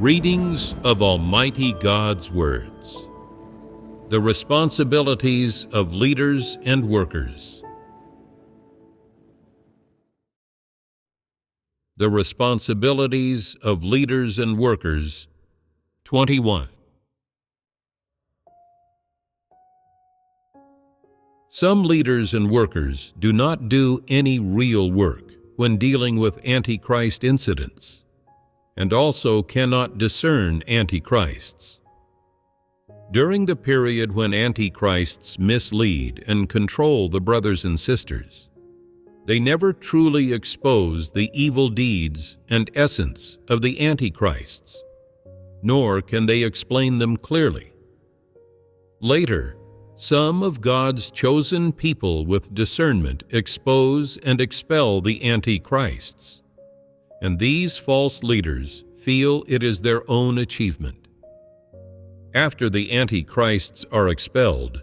Readings of Almighty God's Words. The responsibilities of leaders and workers. The responsibilities of leaders and workers, 21. Some leaders and workers do not do any real work when dealing with Antichrist incidents, and also cannot discern Antichrists. During the period when Antichrists mislead and control the brothers and sisters, they never truly expose the evil deeds and essence of the Antichrists, nor can they explain them clearly. Later, some of God's chosen people with discernment expose and expel the Antichrists, and these false leaders feel it is their own achievement. After the Antichrists are expelled,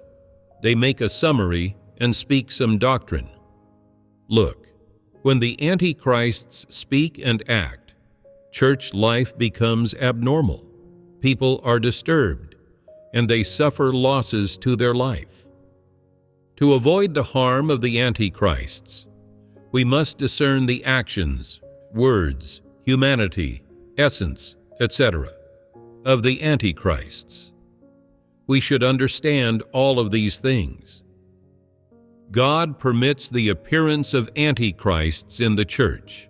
they make a summary and speak some doctrine. Look, when the Antichrists speak and act, church life becomes abnormal. People are disturbed, and they suffer losses to their life. To avoid the harm of the Antichrists, we must discern the actions, words, humanity, essence, etc. of the Antichrists. We should understand all of these things. God permits the appearance of Antichrists in the church,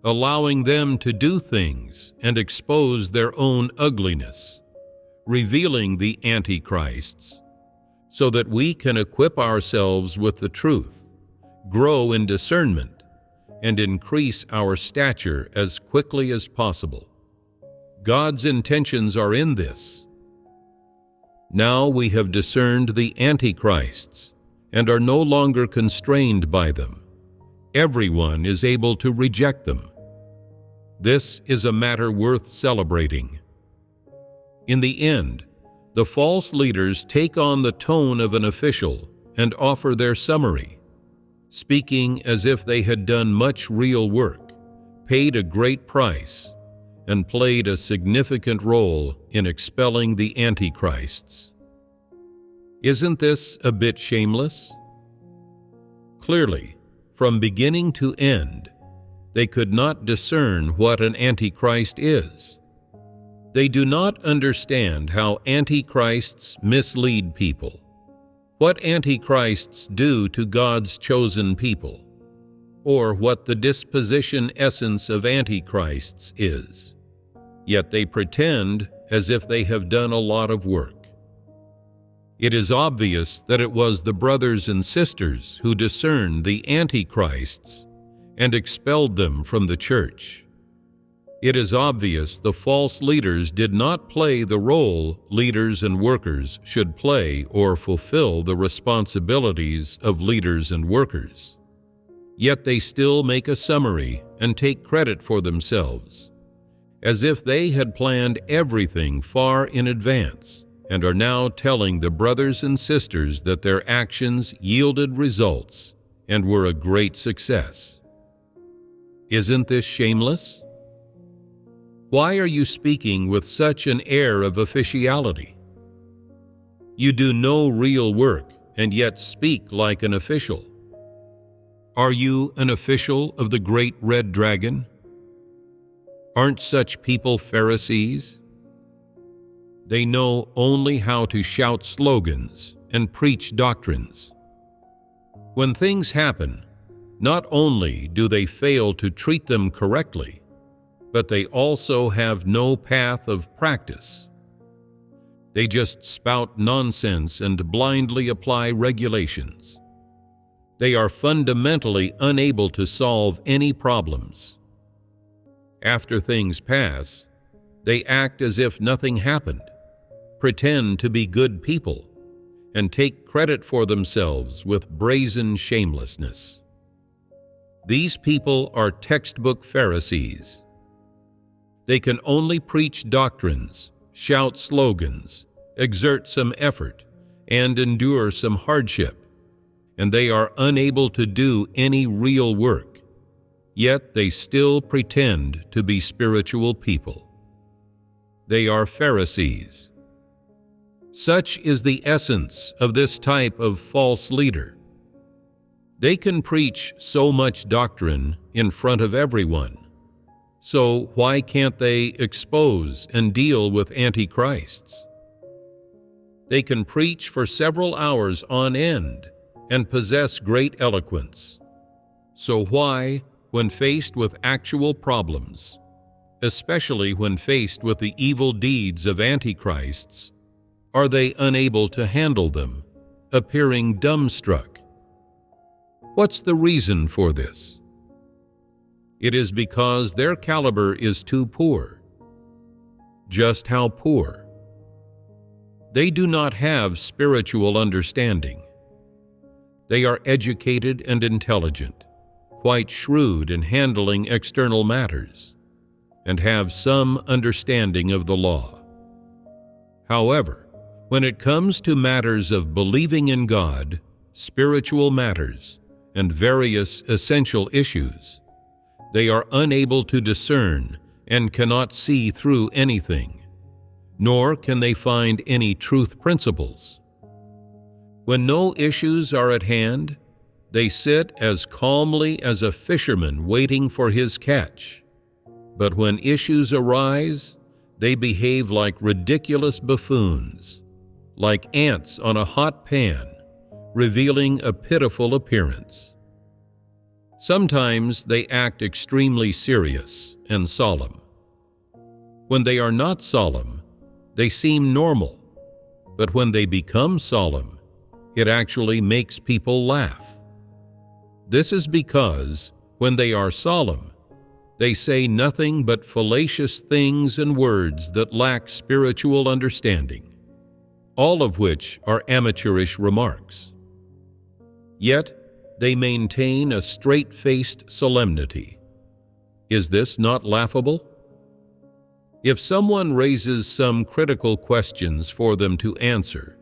allowing them to do things and expose their own ugliness, revealing the Antichrists, so that we can equip ourselves with the truth, grow in discernment, and increase our stature as quickly as possible. God's intentions are in this. Now we have discerned the Antichrists and are no longer constrained by them. Everyone is able to reject them. This is a matter worth celebrating. In the end, the false leaders take on the tone of an official and offer their summary, speaking as if they had done much real work, paid a great price, and played a significant role in expelling the Antichrists. Isn't this a bit shameless? Clearly, from beginning to end, they could not discern what an Antichrist is. They do not understand how Antichrists mislead people, what Antichrists do to God's chosen people, or what the disposition essence of Antichrists is. Yet they pretend as if they have done a lot of work. It is obvious that it was the brothers and sisters who discerned the Antichrists and expelled them from the church. It is obvious the false leaders did not play the role leaders and workers should play or fulfill the responsibilities of leaders and workers. Yet they still make a summary and take credit for themselves, as if they had planned everything far in advance and are now telling the brothers and sisters that their actions yielded results and were a great success. Isn't this shameless? Why are you speaking with such an air of officiality? You do no real work and yet speak like an official. Are you an official of the great red dragon? Aren't such people Pharisees? They know only how to shout slogans and preach doctrines. When things happen, not only do they fail to treat them correctly, but they also have no path of practice. They just spout nonsense and blindly apply regulations. They are fundamentally unable to solve any problems. After things pass, they act as if nothing happened, pretend to be good people, and take credit for themselves with brazen shamelessness. These people are textbook Pharisees. They can only preach doctrines, shout slogans, exert some effort, and endure some hardship, and they are unable to do any real work, yet they still pretend to be spiritual people. They are Pharisees. Such is the essence of this type of false leader. They can preach so much doctrine in front of everyone. So why can't they expose and deal with antichrists? They can preach for several hours on end and possess great eloquence. So why, when faced with actual problems, especially when faced with the evil deeds of antichrists, are they unable to handle them, appearing dumbstruck? What's the reason for this? It is because their caliber is too poor. Just how poor? They do not have spiritual understanding. They are educated and intelligent, quite shrewd in handling external matters, and have some understanding of the law. However, when it comes to matters of believing in God, spiritual matters, and various essential issues, they are unable to discern and cannot see through anything, nor can they find any truth principles. When no issues are at hand, they sit as calmly as a fisherman waiting for his catch. But when issues arise, they behave like ridiculous buffoons, like ants on a hot pan, revealing a pitiful appearance. Sometimes they act extremely serious and solemn. When they are not solemn, they seem normal, but when they become solemn, it actually makes people laugh. This is because, when they are solemn, they say nothing but fallacious things and words that lack spiritual understanding, all of which are amateurish remarks. Yet, they maintain a straight-faced solemnity. Is this not laughable? If someone raises some critical questions for them to answer,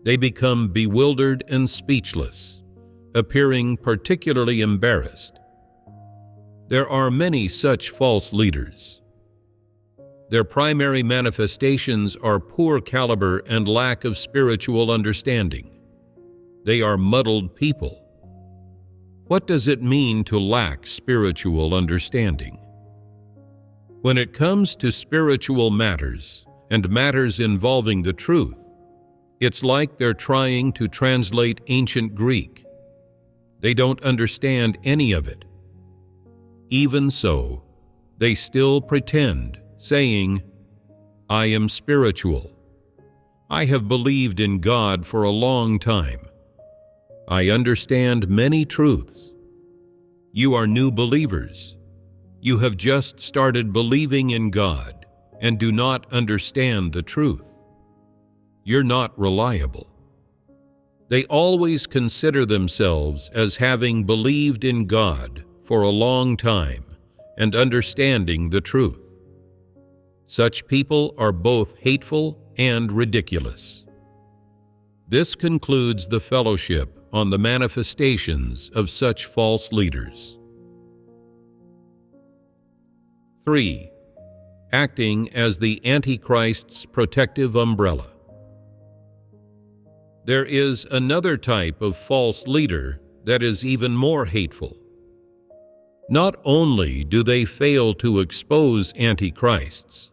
they become bewildered and speechless, appearing particularly embarrassed. There are many such false leaders. Their primary manifestations are poor caliber and lack of spiritual understanding. They are muddled people. What does it mean to lack spiritual understanding? When it comes to spiritual matters and matters involving the truth, it's like they're trying to translate ancient Greek. They don't understand any of it. Even so, they still pretend, saying, "I am spiritual. I have believed in God for a long time. I understand many truths." You are new believers. You have just started believing in God and do not understand the truth. You're not reliable. They always consider themselves as having believed in God for a long time and understanding the truth. Such people are both hateful and ridiculous. This concludes the fellowship on the manifestations of such false leaders. 3. Acting as the Antichrist's protective umbrella. There is another type of false leader that is even more hateful. Not only do they fail to expose antichrists,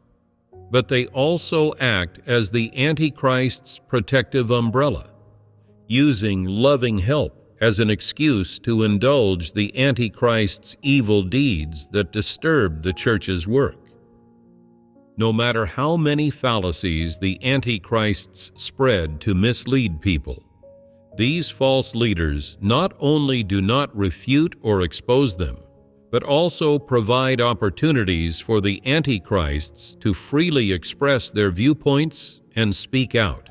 but they also act as the Antichrist's protective umbrella, using loving help as an excuse to indulge the Antichrist's evil deeds that disturb the church's work. No matter how many fallacies the Antichrists spread to mislead people, these false leaders not only do not refute or expose them, but also provide opportunities for the Antichrists to freely express their viewpoints and speak out.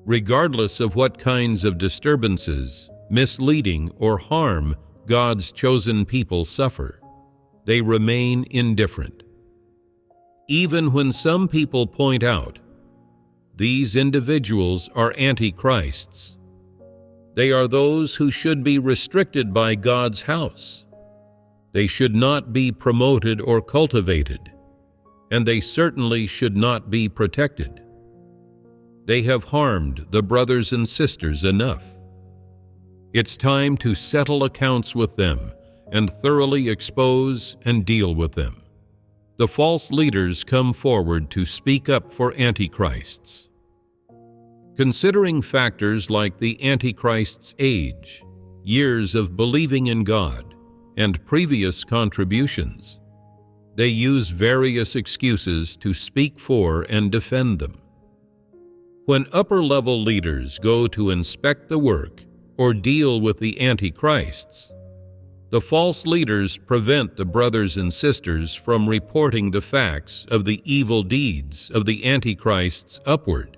Regardless of what kinds of disturbances, misleading, or harm God's chosen people suffer, they remain indifferent. Even when some people point out, these individuals are antichrists, they are those who should be restricted by God's house. They should not be promoted or cultivated. and they certainly should not be protected. They have harmed the brothers and sisters enough. It's time to settle accounts with them and thoroughly expose and deal with them. The false leaders come forward to speak up for antichrists. Considering factors like the antichrist's age, years of believing in God, and previous contributions, they use various excuses to speak for and defend them. When upper-level leaders go to inspect the work or deal with the antichrists, the false leaders prevent the brothers and sisters from reporting the facts of the evil deeds of the antichrists upward.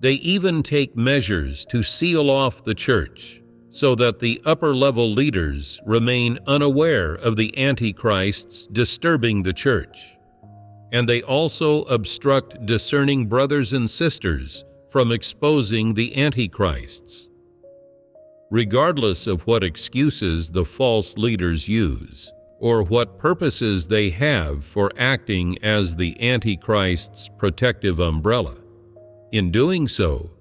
They even take measures to seal off the church so that the upper-level leaders remain unaware of the antichrists disturbing the church, and they also obstruct discerning brothers and sisters from exposing the antichrists. Regardless of what excuses the false leaders use, or what purposes they have for acting as the antichrist's protective umbrella, in doing so,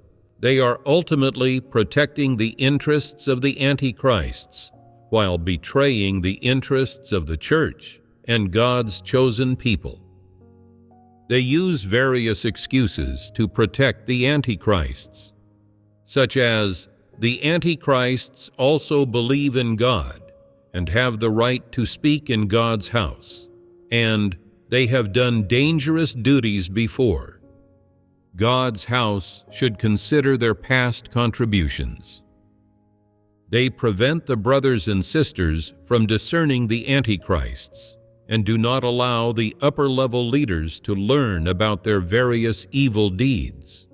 they are ultimately protecting the interests of the antichrists while betraying the interests of the church and God's chosen people. They use various excuses to protect the antichrists, such as the antichrists also believe in God and have the right to speak in God's house, and they have done dangerous duties before. God's house should consider their past contributions. They prevent the brothers and sisters from discerning the antichrists and do not allow the upper-level leaders to learn about their various evil deeds,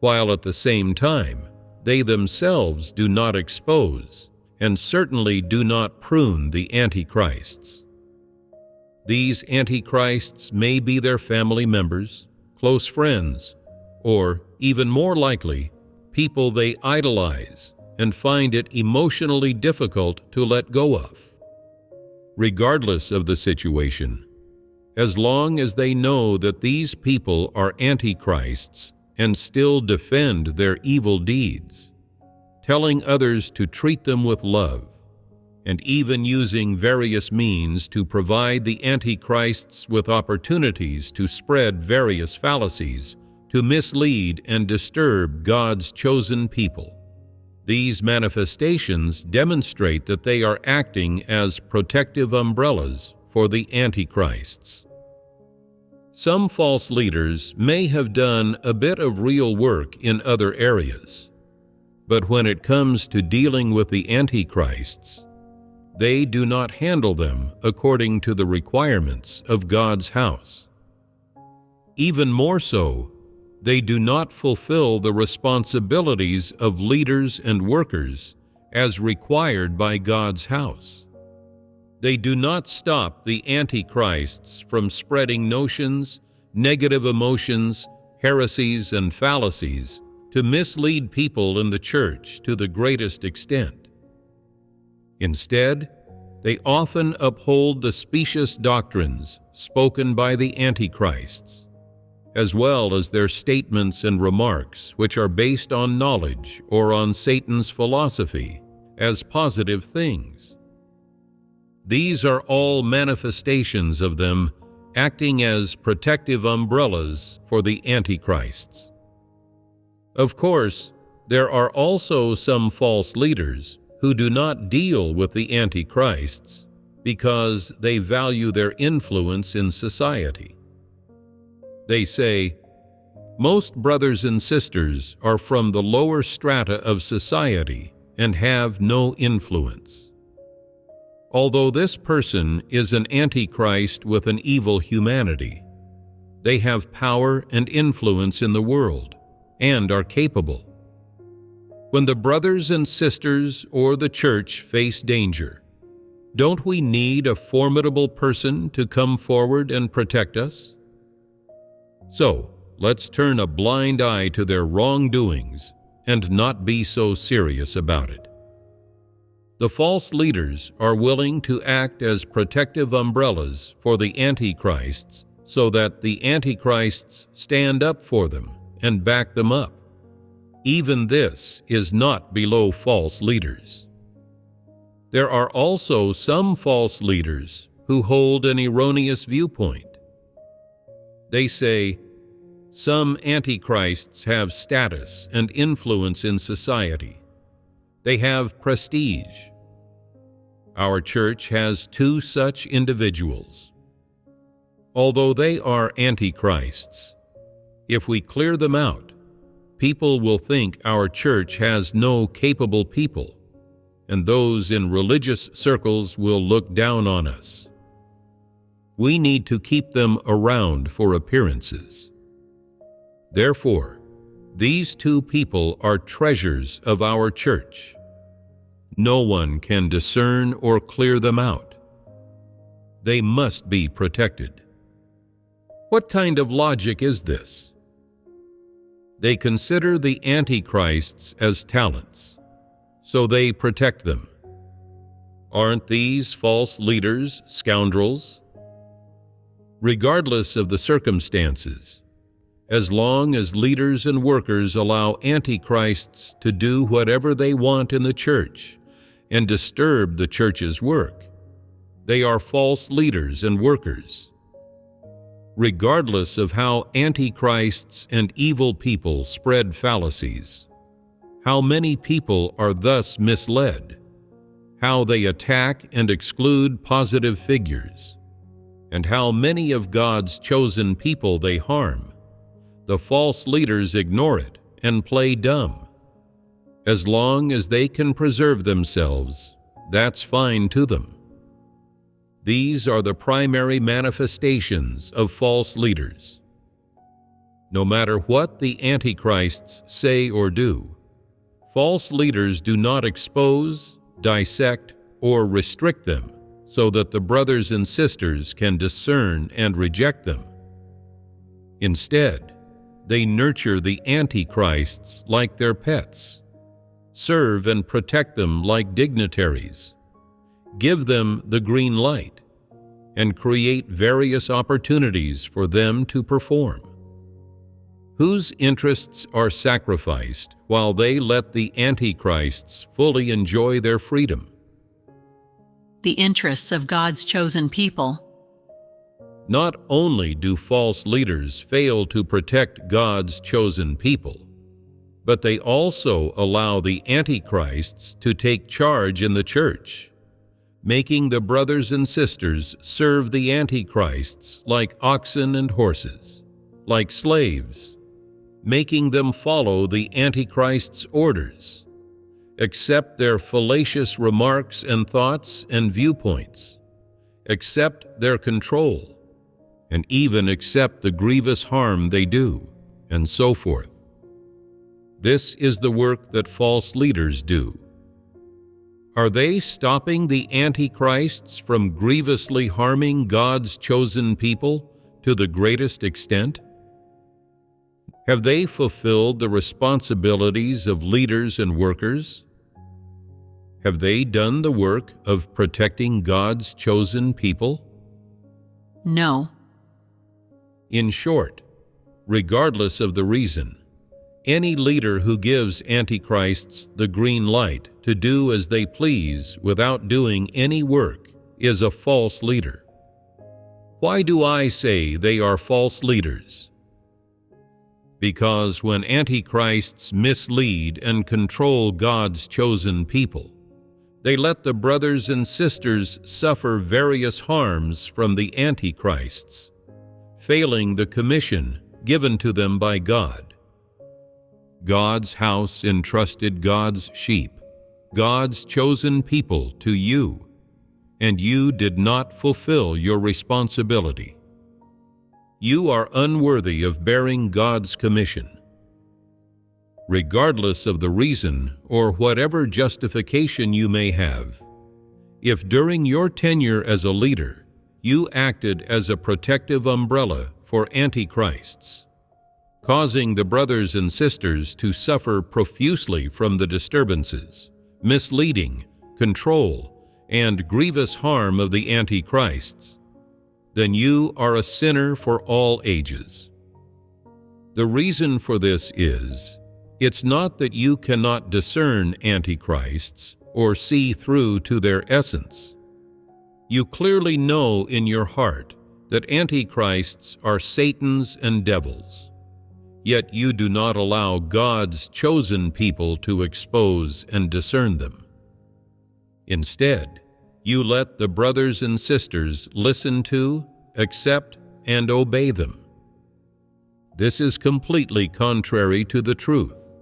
while at the same time, they themselves do not expose and certainly do not prune the antichrists. These antichrists may be their family members, close friends, or, even more likely, people they idolize and find it emotionally difficult to let go of. Regardless of the situation, as long as they know that these people are antichrists and still defend their evil deeds, telling others to treat them with love, and even using various means to provide the antichrists with opportunities to spread various fallacies, to mislead and disturb God's chosen people. These manifestations demonstrate that they are acting as protective umbrellas for the antichrists. Some false leaders may have done a bit of real work in other areas, but when it comes to dealing with the antichrists, they do not handle them according to the requirements of God's house. Even more so, they do not fulfill the responsibilities of leaders and workers as required by God's house. They do not stop the antichrists from spreading notions, negative emotions, heresies, and fallacies to mislead people in the church to the greatest extent. Instead, they often uphold the specious doctrines spoken by the antichrists, as well as their statements and remarks which are based on knowledge or on Satan's philosophy as positive things. These are all manifestations of them acting as protective umbrellas for the antichrists. Of course, there are also some false leaders who do not deal with the antichrists because they value their influence in society. They say, most brothers and sisters are from the lower strata of society and have no influence. Although this person is an antichrist with an evil humanity, they have power and influence in the world and are capable. When the brothers and sisters or the church face danger, don't we need a formidable person to come forward and protect us? So, let's turn a blind eye to their wrongdoings and not be so serious about it. The false leaders are willing to act as protective umbrellas for the antichrists so that the antichrists stand up for them and back them up. Even this is not below false leaders. There are also some false leaders who hold an erroneous viewpoint. They say, some antichrists have status and influence in society. They have prestige. Our church has 2 such individuals. Although they are antichrists, if we clear them out, people will think our church has no capable people, and those in religious circles will look down on us. We need to keep them around for appearances. Therefore, these 2 people are treasures of our church. No one can discern or clear them out. They must be protected. What kind of logic is this? They consider the antichrists as talents, so they protect them. Aren't these false leaders scoundrels? Regardless of the circumstances, as long as leaders and workers allow antichrists to do whatever they want in the church and disturb the church's work, they are false leaders and workers. Regardless of how antichrists and evil people spread fallacies, how many people are thus misled, how they attack and exclude positive figures, and how many of God's chosen people they harm, the false leaders ignore it and play dumb. As long as they can preserve themselves, that's fine to them. These are the primary manifestations of false leaders. No matter what the antichrists say or do, false leaders do not expose, dissect, or restrict them so that the brothers and sisters can discern and reject them. Instead, they nurture the antichrists like their pets, serve and protect them like dignitaries, give them the green light, and create various opportunities for them to perform. Whose interests are sacrificed while they let the antichrists fully enjoy their freedom? The interests of God's chosen people. Not only do false leaders fail to protect God's chosen people, but they also allow the antichrists to take charge in the church, making the brothers and sisters serve the antichrists like oxen and horses, like slaves, making them follow the antichrist's orders, accept their fallacious remarks and thoughts and viewpoints, accept their control, and even accept the grievous harm they do, and so forth. This is the work that false leaders do. Are they stopping the antichrists from grievously harming God's chosen people to the greatest extent? Have they fulfilled the responsibilities of leaders and workers? Have they done the work of protecting God's chosen people? No. In short, regardless of the reason, any leader who gives antichrists the green light to do as they please without doing any work is a false leader. Why do I say they are false leaders? Because when antichrists mislead and control God's chosen people, they let the brothers and sisters suffer various harms from the antichrists, failing the commission given to them by God. God's house entrusted God's sheep, God's chosen people, to you, and you did not fulfill your responsibility. You are unworthy of bearing God's commission. Regardless of the reason or whatever justification you may have, if during your tenure as a leader you acted as a protective umbrella for antichrists, causing the brothers and sisters to suffer profusely from the disturbances, misleading, control, and grievous harm of the Antichrists, then you are a sinner for all ages. The reason for this is, it's not that you cannot discern Antichrists or see through to their essence. You clearly know in your heart that Antichrists are Satan's and devils, yet you do not allow God's chosen people to expose and discern them. Instead, you let the brothers and sisters listen to, accept, and obey them. This is completely contrary to the truth.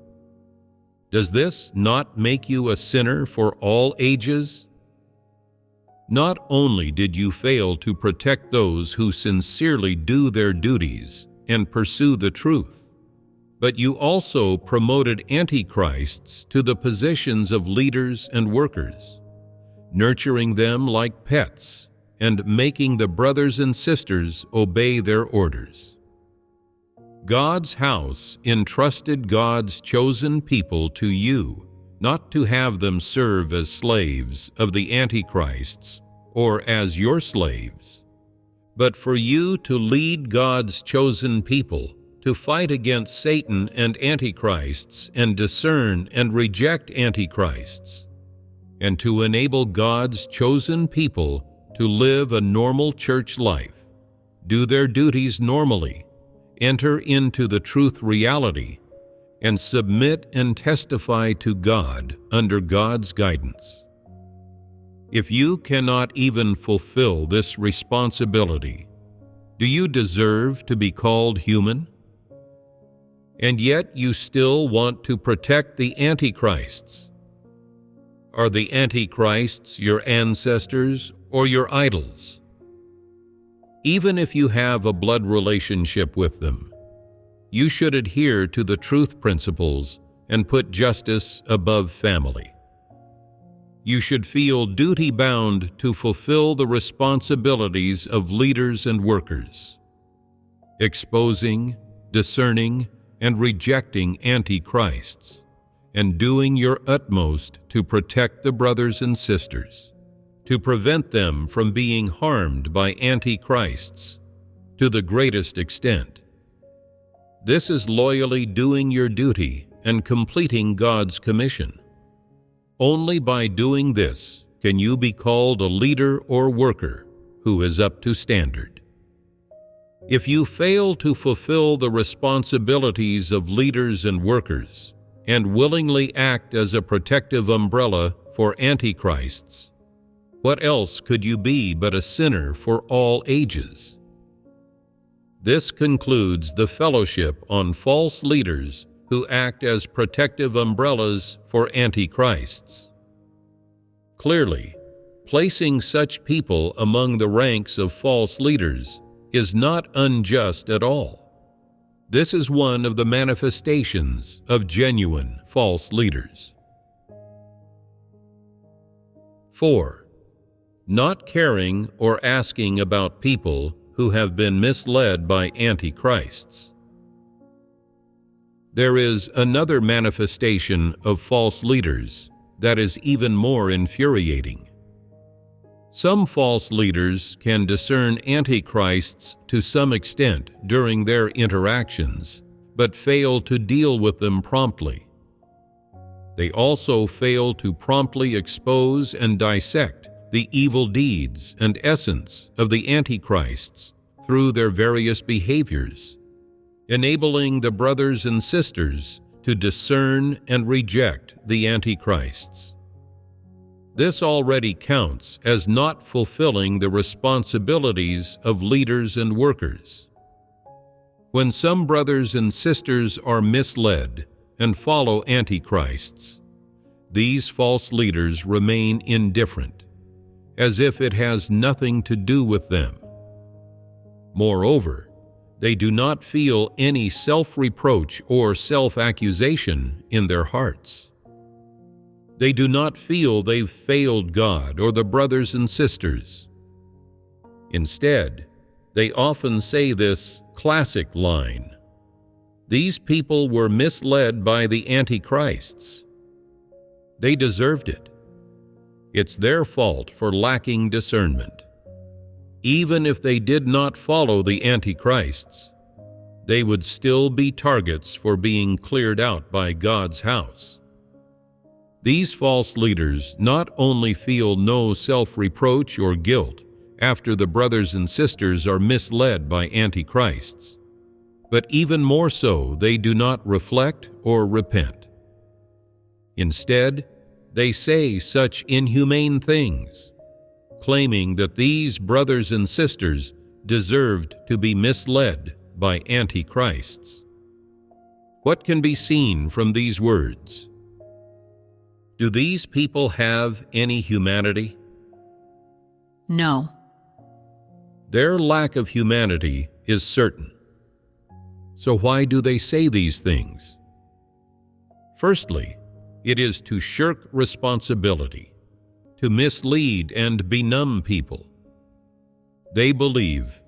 Does this not make you a sinner for all ages? Not only did you fail to protect those who sincerely do their duties and pursue the truth, but you also promoted Antichrists to the positions of leaders and workers, nurturing them like pets and making the brothers and sisters obey their orders. God's house entrusted God's chosen people to you, not to have them serve as slaves of the Antichrists or as your slaves, but for you to lead God's chosen people to fight against Satan and Antichrists and discern and reject Antichrists, and to enable God's chosen people to live a normal church life, do their duties normally, enter into the truth reality, and submit and testify to God under God's guidance. If you cannot even fulfill this responsibility, do you deserve to be called human? And yet you still want to protect the Antichrists. Are the Antichrists your ancestors or your idols? Even if you have a blood relationship with them, you should adhere to the truth principles and put justice above family. You should feel duty-bound to fulfill the responsibilities of leaders and workers, exposing, discerning, and rejecting Antichrists, and doing your utmost to protect the brothers and sisters, to prevent them from being harmed by Antichrists to the greatest extent. This is loyally doing your duty and completing God's commission. Only by doing this can you be called a leader or worker who is up to standard. If you fail to fulfill the responsibilities of leaders and workers and willingly act as a protective umbrella for Antichrists, what else could you be but a sinner for all ages? This concludes the fellowship on false leaders who act as protective umbrellas for Antichrists. Clearly, placing such people among the ranks of false leaders is not unjust at all. This is one of the manifestations of genuine false leaders. 4. Not caring or asking about people who have been misled by Antichrists. There is another manifestation of false leaders that is even more infuriating. Some false leaders can discern Antichrists to some extent during their interactions, but fail to deal with them promptly. They also fail to promptly expose and dissect the evil deeds and essence of the Antichrists through their various behaviors, enabling the brothers and sisters to discern and reject the Antichrists. This already counts as not fulfilling the responsibilities of leaders and workers. When some brothers and sisters are misled and follow Antichrists, these false leaders remain indifferent, as if it has nothing to do with them. Moreover, they do not feel any self-reproach or self-accusation in their hearts. They do not feel they've failed God or the brothers and sisters. Instead, they often say this classic line: "These people were misled by the Antichrists. They deserved it. It's their fault for lacking discernment. Even if they did not follow the Antichrists, they would still be targets for being cleared out by God's house. These false leaders not only feel no self-reproach or guilt after the brothers and sisters are misled by Antichrists, but even more so, they do not reflect or repent. Instead, they say such inhumane things, claiming that these brothers and sisters deserved to be misled by Antichrists. What can be seen from these words? Do these people have any humanity? No. Their lack of humanity is certain. So why do they say these things? Firstly, it is to shirk responsibility, to mislead and benumb people. They believe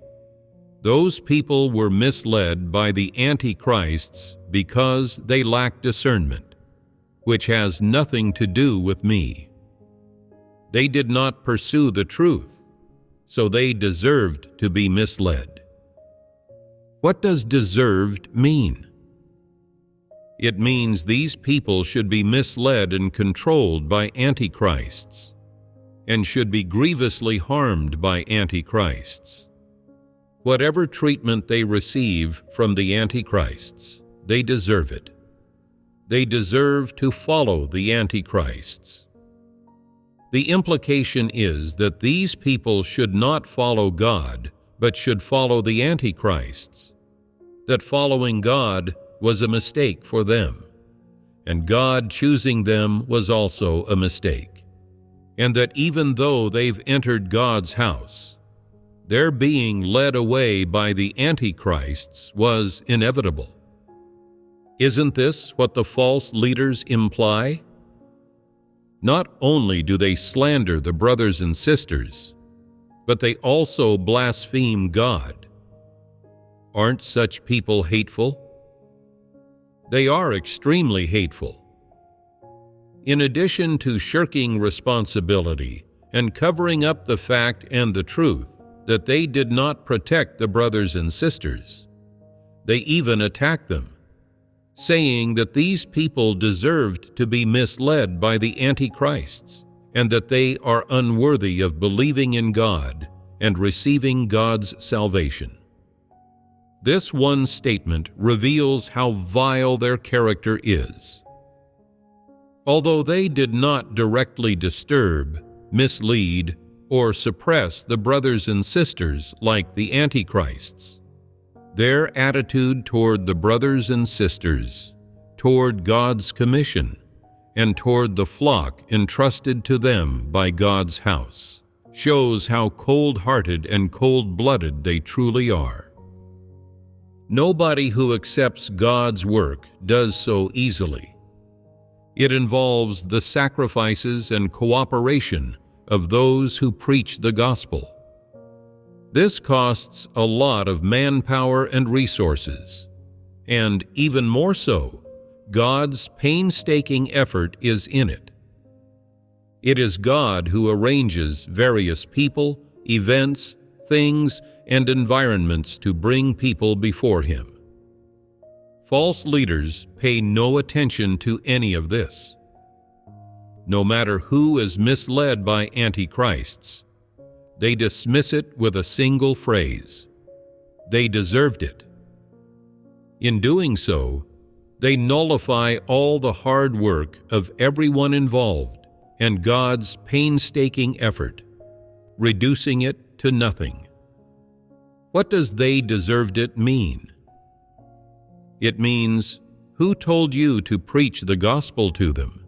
those people were misled by the Antichrists because they lack discernment, which has nothing to do with me. They did not pursue the truth, so they deserved to be misled. What does deserved mean? It means these people should be misled and controlled by Antichrists, and should be grievously harmed by Antichrists. Whatever treatment they receive from the Antichrists, they deserve it. They deserve to follow the Antichrists. The implication is that these people should not follow God, but should follow the Antichrists. That following God was a mistake for them, and God choosing them was also a mistake, and that even though they've entered God's house, their being led away by the Antichrists was inevitable. Isn't this what the false leaders imply? Not only do they slander the brothers and sisters, but they also blaspheme God. Aren't such people hateful? They are extremely hateful. In addition to shirking responsibility and covering up the fact and the truth that they did not protect the brothers and sisters, they even attack them, saying that these people deserved to be misled by the Antichrists, and that they are unworthy of believing in God and receiving God's salvation. This one statement reveals how vile their character is. Although they did not directly disturb, mislead, or suppress the brothers and sisters like the Antichrists, their attitude toward the brothers and sisters, toward God's commission, and toward the flock entrusted to them by God's house, shows how cold-hearted and cold-blooded they truly are. Nobody who accepts God's work does so easily. It involves the sacrifices and cooperation of those who preach the gospel. This costs a lot of manpower and resources, and even more so, God's painstaking effort is in it. It is God who arranges various people, events, things, and environments to bring people before Him. False leaders pay no attention to any of this. No matter who is misled by Antichrists, they dismiss it with a single phrase: they deserved it. In doing so, they nullify all the hard work of everyone involved and God's painstaking effort, reducing it to nothing. What does "they deserved it" mean? It means, who told you to preach the gospel to them?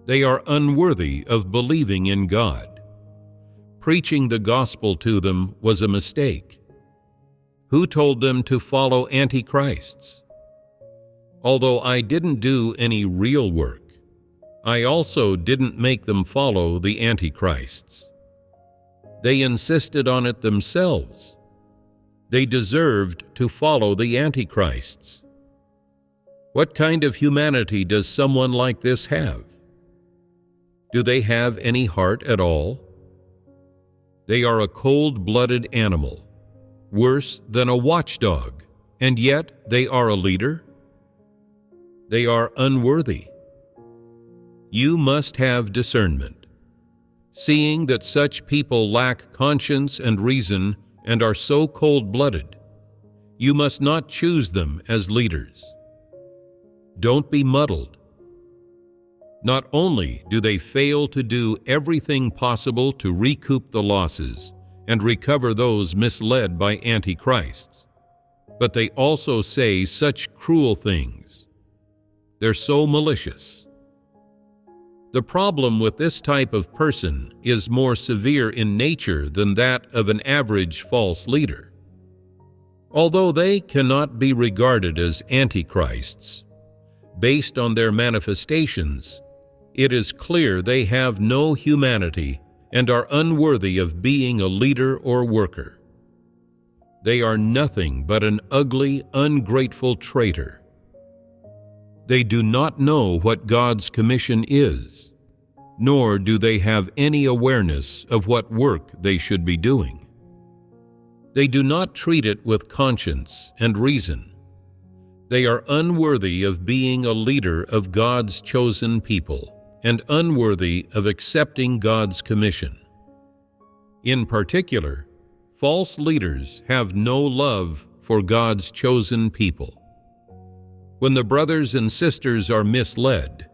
They are unworthy of believing in God. Preaching the gospel to them was a mistake. Who told them to follow Antichrists? Although I didn't do any real work, I also didn't make them follow the Antichrists. They insisted on it themselves. They deserved to follow the Antichrists. What kind of humanity does someone like this have? Do they have any heart at all? They are a cold-blooded animal, worse than a watchdog, and yet they are a leader? They are unworthy. You must have discernment. Seeing that such people lack conscience and reason and are so cold-blooded, you must not choose them as leaders. Don't be muddled. Not only do they fail to do everything possible to recoup the losses and recover those misled by antichrists, but they also say such cruel things. They're so malicious. The problem with this type of person is more severe in nature than that of an average false leader. Although they cannot be regarded as antichrists, based on their manifestations, it is clear they have no humanity and are unworthy of being a leader or worker. They are nothing but an ugly, ungrateful traitor. They do not know what God's commission is, nor do they have any awareness of what work they should be doing. They do not treat it with conscience and reason. They are unworthy of being a leader of God's chosen people and unworthy of accepting God's commission. In particular, false leaders have no love for God's chosen people. When the brothers and sisters are misled,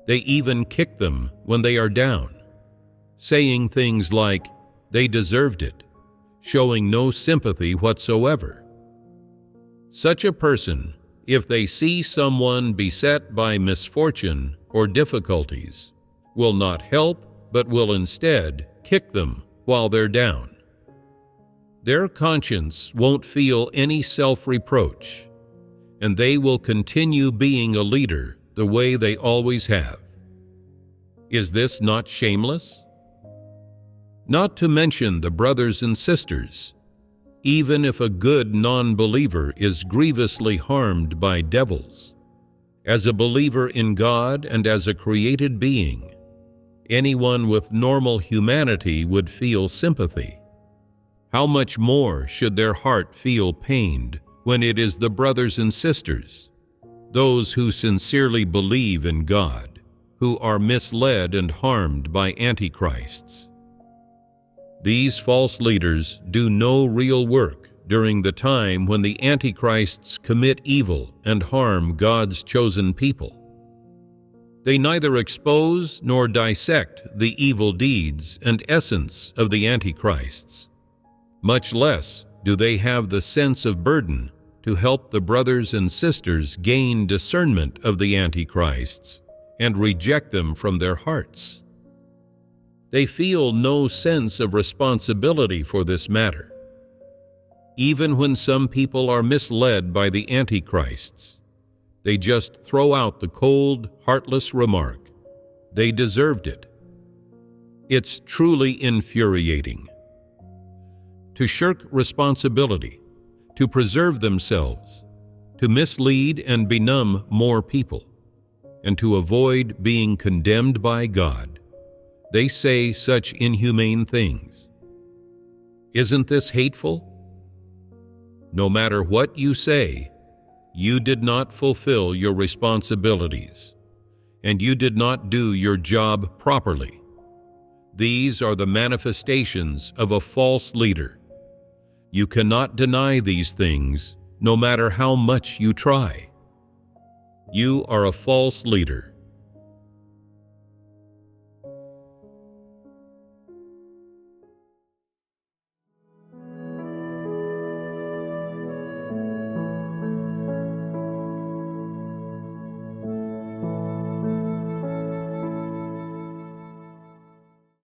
they even kick them when they are down, saying things like, "They deserved it," showing no sympathy whatsoever. Such a person, if they see someone beset by misfortune or difficulties, will not help but will instead kick them while they're down. Their conscience won't feel any self-reproach, and they will continue being a leader the way they always have. Is this not shameless? Not to mention the brothers and sisters. Even if a good non-believer is grievously harmed by devils, as a believer in God and as a created being, anyone with normal humanity would feel sympathy. How much more should their heart feel pained when it is the brothers and sisters, those who sincerely believe in God, who are misled and harmed by antichrists? These false leaders do no real work during the time when the antichrists commit evil and harm God's chosen people. They neither expose nor dissect the evil deeds and essence of the antichrists. Much less do they have the sense of burden to help the brothers and sisters gain discernment of the antichrists and reject them from their hearts. They feel no sense of responsibility for this matter. Even when some people are misled by the antichrists, they just throw out the cold, heartless remark, "They deserved it." It's truly infuriating. To shirk responsibility, to preserve themselves, to mislead and benumb more people, and to avoid being condemned by God, they say such inhumane things. Isn't this hateful? No matter what you say, you did not fulfill your responsibilities, and you did not do your job properly. These are the manifestations of a false leader. You cannot deny these things, no matter how much you try. You are a false leader.